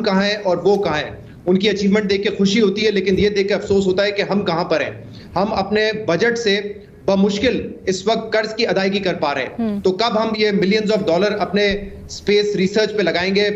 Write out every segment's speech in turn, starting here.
कहाँ हैं और वो कहाँ हैं। उनकी अचीवमेंट देख के खुशी होती है, लेकिन ये देख के अफसोस होता है कि हम कहाँ पर हैं। हम अपने बजट से बमुश्किल इस वक्त कर्ज की अदायगी कर पा रहे हैं, तो कब हम ये मिलियंस ऑफ डॉलर अपने स्पेस रिसर्च पे लगाएंगे,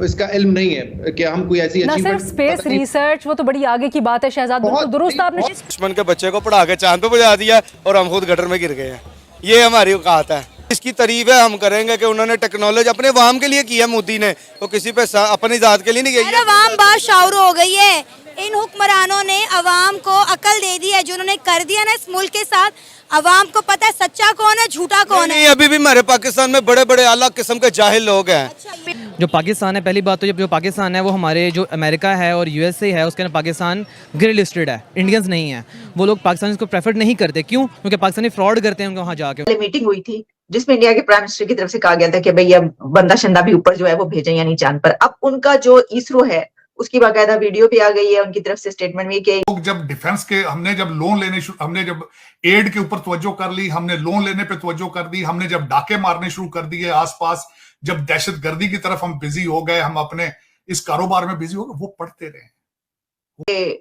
इसका इल्म नहीं है कि हम कोई ऐसी ना सिर्फ स्पेस रिसर्च, वो तो बड़ी आगे की बात है शहजाद, बिल्कुल दुरुस्त आपने। दुश्मन के बच्चे को पढ़ा के चांद पे पहुंचा दिया और हम खुद गटर में गिर गए हैं, ये हमारी औकात है। इसकी तारीफ है हम करेंगे कि उन्होंने टेक्नोलॉजी अपने अवाम के लिए की है, मोदी ने तो किसी पे अपनी जात के लिए नहीं की है। अवाम बाशाऊर हो गई है, इन हुक्मरानों ने अवाम को अकल दे दी है, जो उन्होंने कर दिया ना इस मुल्क के साथ। अवाम को पता है सच्चा कौन है, झूठा कौन है। अभी भी हमारे पाकिस्तान में बड़े बड़े आला किस्म के जाहिल लोग हैं। जो पाकिस्तान है, पहली बात तो जो पाकिस्तान है वो हमारे जो अमेरिका है और यूएसए है उसके अंदर पाकिस्तान ग्रे लिस्टेड है, इंडियंस नहीं है। वो लोग पाकिस्तान को प्रेफर नहीं करते, क्यों? क्योंकि पाकिस्तानी फ्रॉड करते हैं वहाँ जाके। मीटिंग हुई थी जिसमें इंडिया के प्राइम मिनिस्टर की तरफ से कहा गया था कि भाई अब बंदा शंदा भी ऊपर जो है वो भेजें यानी चांद पर। अब उनका जो इसरो है उसकी बाकायदा वीडियो भी आ गई है उनकी तरफ से स्टेटमेंट में कि जब डिफेंस के हमने जब लोन लेने हमने जब एड के ऊपर तवज्जो कर ली, हमने लोन लेने पे तवज्जो कर दी, हमने जब डाके मारने शुरू कर दिए आसपास, जब दहशतगर्दी की तरफ हम बिजी हो गए, हम अपने इस कारोबार में बिजी हो गए, वो पढ़ते रहे।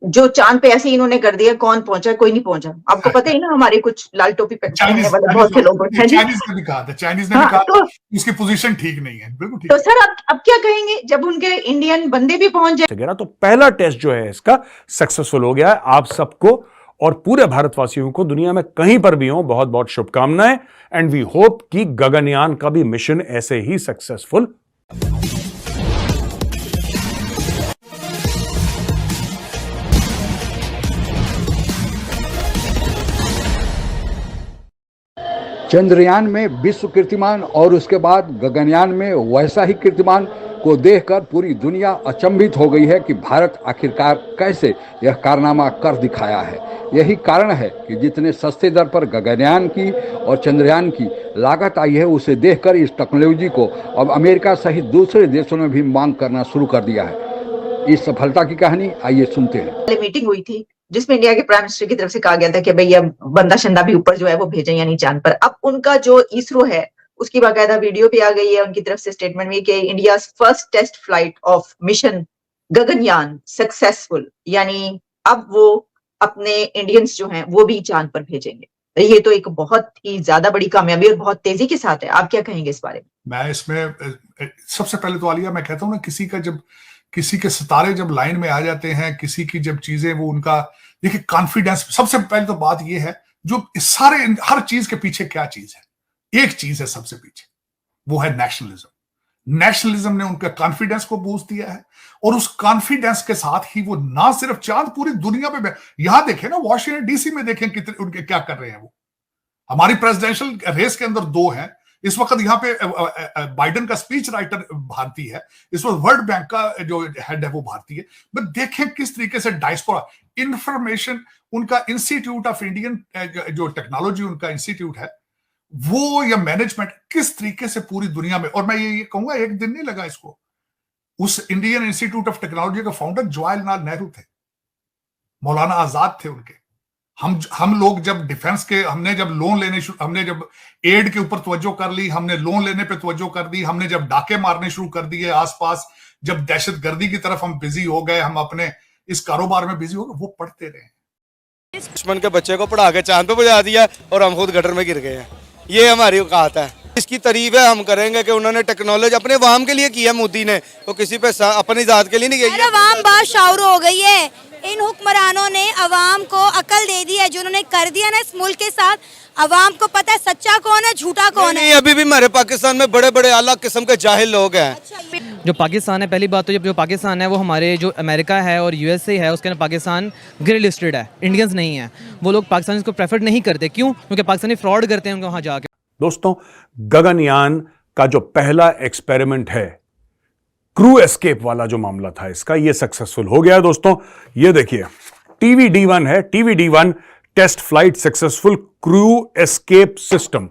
जो चांद पे ऐसे इन्होंने कर दिया, कौन पहुंचा? कोई नहीं पहुंचा। आपको पता ही ना, हमारे कुछ लाल टोपी पहनने वाले बहुत से लोग हैं। चाइनीज ने भी कहा था, चाइनीज ने भी कहा था इसकी पोजीशन ठीक नहीं है, बिल्कुल ठीक। तो सर अब क्या कहेंगे जब उनके इंडियन बंदे भी पहुंच जाए? तो पहला टेस्ट जो है इसका सक्सेसफुल हो गया है। आप सबको और पूरे भारतवासियों को दुनिया में कहीं पर भी हो बहुत बहुत शुभकामनाएं, एंड वी होप कि गगनयान का भी मिशन ऐसे ही सक्सेसफुल। चंद्रयान में विश्व कीर्तिमान और उसके बाद गगनयान में वैसा ही कीर्तिमान को देखकर पूरी दुनिया अचंभित हो गई है कि भारत आखिरकार कैसे यह कारनामा कर दिखाया है। यही कारण है कि जितने सस्ते दर पर गगनयान की और चंद्रयान की लागत आई है, उसे देखकर इस टेक्नोलॉजी को अब अमेरिका सहित दूसरे देशों ने भी मांग करना शुरू कर दिया है। इस सफलता की कहानी आइए सुनते हैं। मीटिंग हुई थी जिसमें इंडिया के प्राइम मिनिस्टर की तरफ से कहा गया था कि भाई अब बंदा शंदा भी ऊपर जो है वो भेजें यानी चांद पर। अब उनका जो इसरो है उसकी बाकायदा वीडियो भी आ गई है उनकी तरफ से स्टेटमेंट में कि India first test flight of mission Gaganyaan successful, यानी अब वो अपने इंडियंस जो हैं वो भी चांद पर भेजेंगे। ये तो एक बहुत ही ज्यादा बड़ी कामयाबी और बहुत तेजी के साथ है। आप क्या कहेंगे इस बारे में? मैं इसमें सबसे पहले तो आलिया, मैं कहता हूँ ना, किसी के सितारे जब लाइन में आ जाते हैं, किसी की जब चीजें वो उनका देखिए कॉन्फिडेंस, सबसे पहले तो बात ये है जो इस सारे हर चीज के पीछे क्या चीज है, एक चीज है सबसे पीछे, वो है नेशनलिज्म। नेशनलिज्म ने उनका कॉन्फिडेंस को बूस्ट दिया है और उस कॉन्फिडेंस के साथ ही वो ना सिर्फ चांद, पूरी दुनिया में, यहां देखें ना, वॉशिंगटन डीसी में देखें कितने उनके क्या कर रहे हैं वो। हमारी प्रेसिडेंशियल रेस के अंदर दो हैं इस वक्त। यहाँ पे बाइडेन का स्पीच राइटर भारतीय है, इस वक्त वर्ल्ड बैंक का जो हेड है वो भारतीय है। बट देखें किस तरीके से डायस्पोरा इंफॉर्मेशन, उनका इंस्टीट्यूट ऑफ इंडियन जो टेक्नोलॉजी उनका इंस्टीट्यूट है वो, या मैनेजमेंट किस तरीके से पूरी दुनिया में। और मैं ये कहूंगा एक दिन नहीं लगा इसको, उस इंडियन इंस्टीट्यूट ऑफ टेक्नोलॉजी का फाउंडर जवाहरलाल नेहरू थे, मौलाना आजाद थे उनके। हम लोग जब डिफेंस के हमने जब लोन लेने हमने जब एड के ऊपर तवज्जो कर ली, हमने लोन लेने पे तवज्जो कर दी, हमने जब डाके मारने शुरू कर दिए आसपास, जब दहशतगर्दी की तरफ हम बिजी हो गए, हम अपने इस कारोबार में बिजी हो गए, वो पढ़ते रहे। दुश्मन के बच्चे को पढ़ा के चांद पे पहुंचा दिया और हम खुद गटर में गिर गए हैं, ये हमारी औकात है। इसकी तारीफ है हम करेंगे कि उन्होंने टेक्नोलॉजी अपने अवाम के लिए की है, मोदी ने तो किसी पे अपनी जात के लिए नहीं की है। अवाम बाशाऊर हो गई है, इन हुक्मरानों ने अवाम को अकल दे दी है, जो उन्होंने कर दिया ना इस मुल्क के साथ। अवाम को पता है सच्चा कौन है, झूठा कौन है। अभी भी हमारे पाकिस्तान में बड़े बड़े आला किस्म के जाहिल लोग हैं। जो पाकिस्तान है, पहली बात तो जो पाकिस्तान है वो हमारे जो अमेरिका है और यूएसए है उसके अंदर पाकिस्तान ग्रे लिस्टेड है, इंडियंस नहीं है। वो लोग पाकिस्तान को प्रेफर नहीं करते, क्यों? क्योंकि पाकिस्तानी फ्रॉड करते हैं वहाँ जाके। दोस्तों, गगनयान का जो पहला एक्सपेरिमेंट है, क्रू एस्केप वाला जो मामला था इसका, ये सक्सेसफुल हो गया दोस्तों। ये देखिए TVD-1 है, TVD-1 test flight successful crew escape system,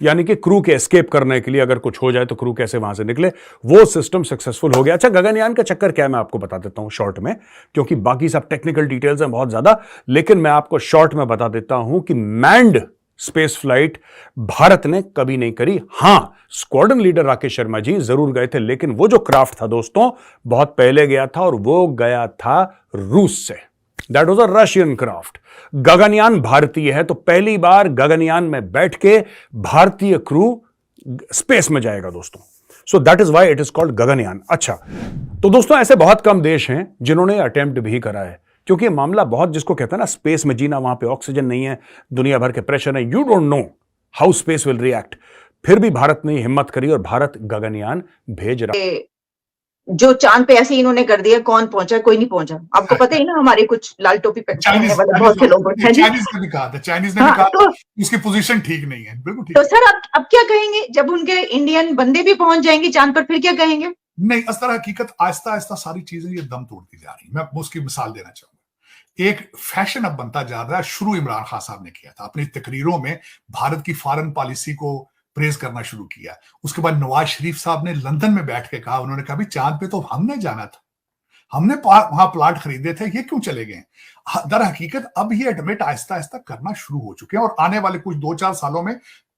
यानी कि क्रू के एस्केप करने के लिए अगर कुछ हो जाए तो क्रू कैसे वहां से निकले, वो सिस्टम सक्सेसफुल हो गया। अच्छा, गगनयान का चक्कर क्या है मैं आपको बता देता हूं शॉर्ट में, क्योंकि बाकी सब टेक्निकल डिटेल्स हैं बहुत ज्यादा, लेकिन मैं आपको शॉर्ट में बता देता हूं कि मैन्ड स्पेस फ्लाइट भारत ने कभी नहीं करी। हां, स्क्वाड्रन लीडर राकेश शर्मा जी जरूर गए थे, लेकिन वो जो क्राफ्ट था दोस्तों बहुत पहले गया था और वो गया था रूस से। That was a Russian craft. Gaganyaan भारतीय है, तो पहली बार गगनयान में बैठ के भारतीय क्रू स्पेस में जाएगा दोस्तों। So that is why it is called Gaganyaan. अच्छा, तो दोस्तों ऐसे बहुत कम देश हैं जिन्होंने अटेम्प्ट भी करा है, क्योंकि ये मामला बहुत, जिसको कहते हैं ना स्पेस में जीना, वहां पे ऑक्सीजन नहीं है, दुनिया भर के प्रेशर है, you don't know how space will react. फिर भी भारत ने हिम्मत करी और भारत गगनयान भेज रहा। जो चांद पे ऐसे इन्होंने कर दिया, कौन पहुंचा? कोई नहीं पहुंचा। आपको पता ही ना, हमारे कुछ लाल टोपी पहनने वाले बहुत से लोग हैं। चाइनीज ने भी कहा था तो इसकी पोजीशन ठीक नहीं है, बिल्कुल ठीक। तो सर अब क्या कहेंगे जब उनके इंडियन बंदे भी पहुंच जाएंगे चांद पर, फिर क्या कहेंगे? नहीं, इस तरह हकीकत आहिस्ता आहिस्ता सारी चीजें ये दम तोड़ती जा रही। मैं उसकी मिसाल देना चाहूंगा। एक फैशन अब बनता जा रहा है, शुरू इमरान खान साहब ने किया था, अपनी तकरीरों में भारत की फॉरेन पॉलिसी को प्रेज करना शुरू किया। उसके बाद नवाज शरीफ साहब ने लंदन में बैठ के कहा, उन्होंने कहा भी चांद पे तो हमने जाना था, हमने वहां प्लाट खरीदे थे, ये क्यों चले गए? दर हकीकत अब ये एडमिट आहिस्ता आहिस्ता करना शुरू हो चुके हैं और आने वाले कुछ 2-4 सालों में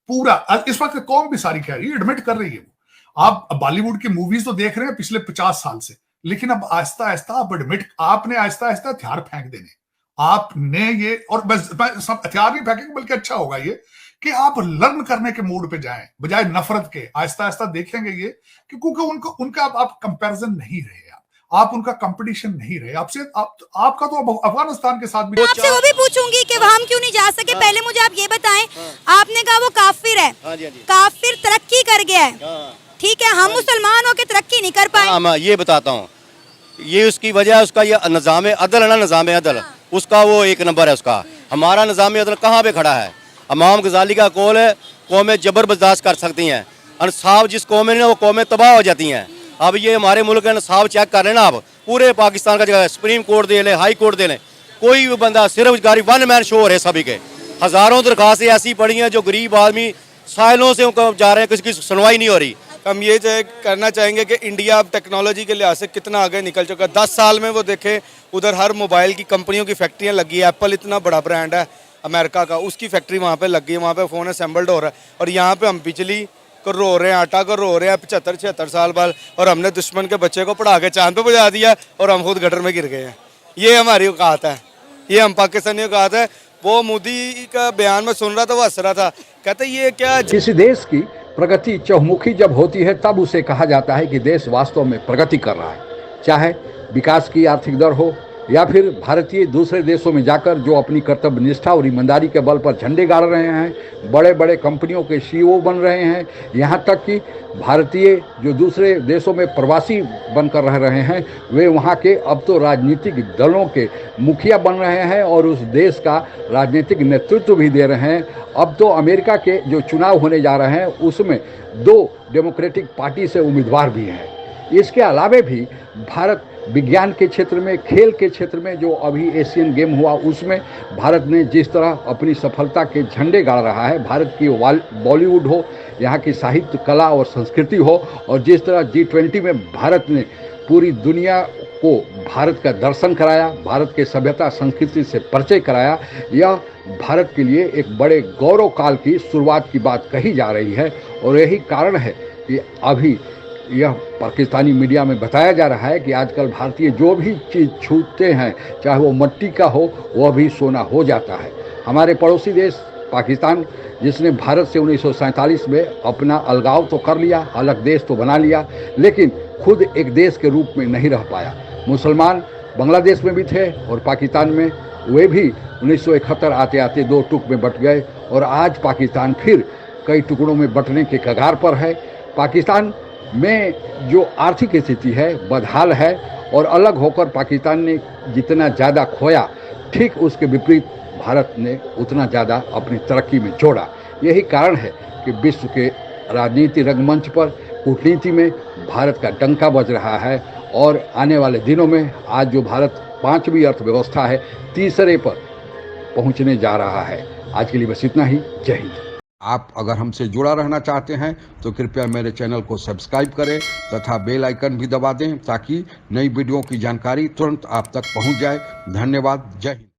पूरा, इस वक्त कौम भी सारी कह रही है, एडमिट कर रही है। वो आप बॉलीवुड की मूवीज तो देख रहे हैं पिछले 50 साल से, लेकिन अब आहिस्ता आहिस्ता आप एडमिट, आपने आहिस्ता आहिस्ता हथियार फेंक देने, आपने ये, और बस हथियार नहीं फेंकेंगे बल्कि अच्छा होगा ये कि आप लर्न करने के मूड पे जाएं बजाय नफरत के। आहिस्ता आहिस्ता देखेंगे ये कि क्योंकि उनका आप कंपैरिजन नहीं रहे, आप उनका कंपटीशन नहीं रहे। आपसे आपका तो अफगानिस्तान के साथ भी। आपसे वो भी पूछूंगी कि हम क्यों नहीं जा सके। पहले मुझे आप ये बताएं, आपने कहा वो काफिर है, काफिर तरक्की कर गया है, ठीक है, हम मुसलमान होकर तरक्की नहीं कर पाए। मैं ये बताता हूँ, ये उसकी वजह, उसका ये निज़ाम अदल है ना, निज़ाम अदल उसका वो 1 नंबर है उसका। हमारा निज़ाम अदल कहाँ पे खड़ा है? इमाम गजाली का कौल है, कौमें जबर बर्दाश्त कर सकती हैं, इंसाफ जिस कौम में ना वो कौमें तबाह हो जाती हैं। अब ये हमारे मुल्क का इंसाफ चेक कर रहे हैं ना, अब पूरे पाकिस्तान का जगह सुप्रीम कोर्ट दे लें, हाई कोर्ट दे लें, कोई भी बंदा सिर्फ गाड़ी 1 मैन शो हो रहे सभी के। हज़ारों दरखास्तें ऐसी पड़ी हैं जो गरीब आदमी सालों से जा रहे हैं, किसी की सुनवाई नहीं हो रही। हम ये करना चाहेंगे कि इंडिया अब टेक्नोलॉजी के लिहाज से कितना आगे निकल चुका है। 10 साल में वो देखें, उधर हर मोबाइल की कंपनियों की फैक्ट्रियाँ लगी है। एप्पल इतना बड़ा ब्रांड है अमेरिका का, उसकी फैक्ट्री वहाँ पे लग गई है, वहाँ पे फ़ोन असेंबल्ड हो रहा है। और यहाँ पे हम बिजली को रो रहे हैं, आटा को रो रहे हैं 75-76 साल बाद, और हमने दुश्मन के बच्चे को पढ़ा के चांद पे पहुँचा दिया और हम खुद गटर में गिर गए हैं। ये हमारी औकात है, ये हम पाकिस्तानी औकात है। वो मोदी का बयान में सुन रहा था, वो हंस रहा था, कहते ये क्या। किसी देश की प्रगति चहुमुखी जब होती है तब उसे कहा जाता है कि देश वास्तव में प्रगति कर रहा है, चाहे विकास की आर्थिक दर हो या फिर भारतीय दूसरे देशों में जाकर जो अपनी कर्तव्य निष्ठा और ईमानदारी के बल पर झंडे गाड़ रहे हैं, बड़े बड़े कंपनियों के सीईओ बन रहे हैं, यहाँ तक कि भारतीय जो दूसरे देशों में प्रवासी बनकर रह रहे हैं वे वहाँ के अब तो राजनीतिक दलों के मुखिया बन रहे हैं और उस देश का राजनीतिक नेतृत्व भी दे रहे हैं। अब तो अमेरिका के जो चुनाव होने जा रहे हैं उसमें 2 डेमोक्रेटिक पार्टी से उम्मीदवार भी हैं। इसके अलावे भी भारत विज्ञान के क्षेत्र में, खेल के क्षेत्र में, जो अभी एशियन गेम हुआ उसमें भारत ने जिस तरह अपनी सफलता के झंडे गाड़ रहा है, भारत की बॉलीवुड हो, यहाँ की साहित्य कला और संस्कृति हो, और जिस तरह G20 में भारत ने पूरी दुनिया को भारत का दर्शन कराया, भारत के सभ्यता संस्कृति से परिचय कराया, यह भारत के लिए एक बड़े गौरव काल की शुरुआत की बात कही जा रही है। और यही कारण है कि अभी यह पाकिस्तानी मीडिया में बताया जा रहा है कि आजकल भारतीय जो भी चीज़ छूते हैं, चाहे वो मिट्टी का हो, वह भी सोना हो जाता है। हमारे पड़ोसी देश पाकिस्तान, जिसने भारत से 1947 में अपना अलगाव तो कर लिया, अलग देश तो बना लिया, लेकिन खुद एक देश के रूप में नहीं रह पाया। मुसलमान बांग्लादेश में भी थे और पाकिस्तान में, वे भी 1971 आते आते 2 टुक में बट गए और आज पाकिस्तान फिर कई टुकड़ों में बंटने के कगार पर है। पाकिस्तान में जो आर्थिक स्थिति है बदहाल है और अलग होकर पाकिस्तान ने जितना ज़्यादा खोया, ठीक उसके विपरीत भारत ने उतना ज़्यादा अपनी तरक्की में जोड़ा। यही कारण है कि विश्व के राजनीति रंगमंच पर, कूटनीति में भारत का डंका बज रहा है और आने वाले दिनों में आज जो भारत 5वीं अर्थव्यवस्था है, तीसरे पर पहुंचने जा रहा है। आज के लिए बस इतना ही। जय हिंद। आप अगर हमसे जुड़ा रहना चाहते हैं तो कृपया मेरे चैनल को सब्सक्राइब करें तथा बेल आइकन भी दबा दें ताकि नई वीडियो की जानकारी तुरंत आप तक पहुंच जाए। धन्यवाद। जय हिंद।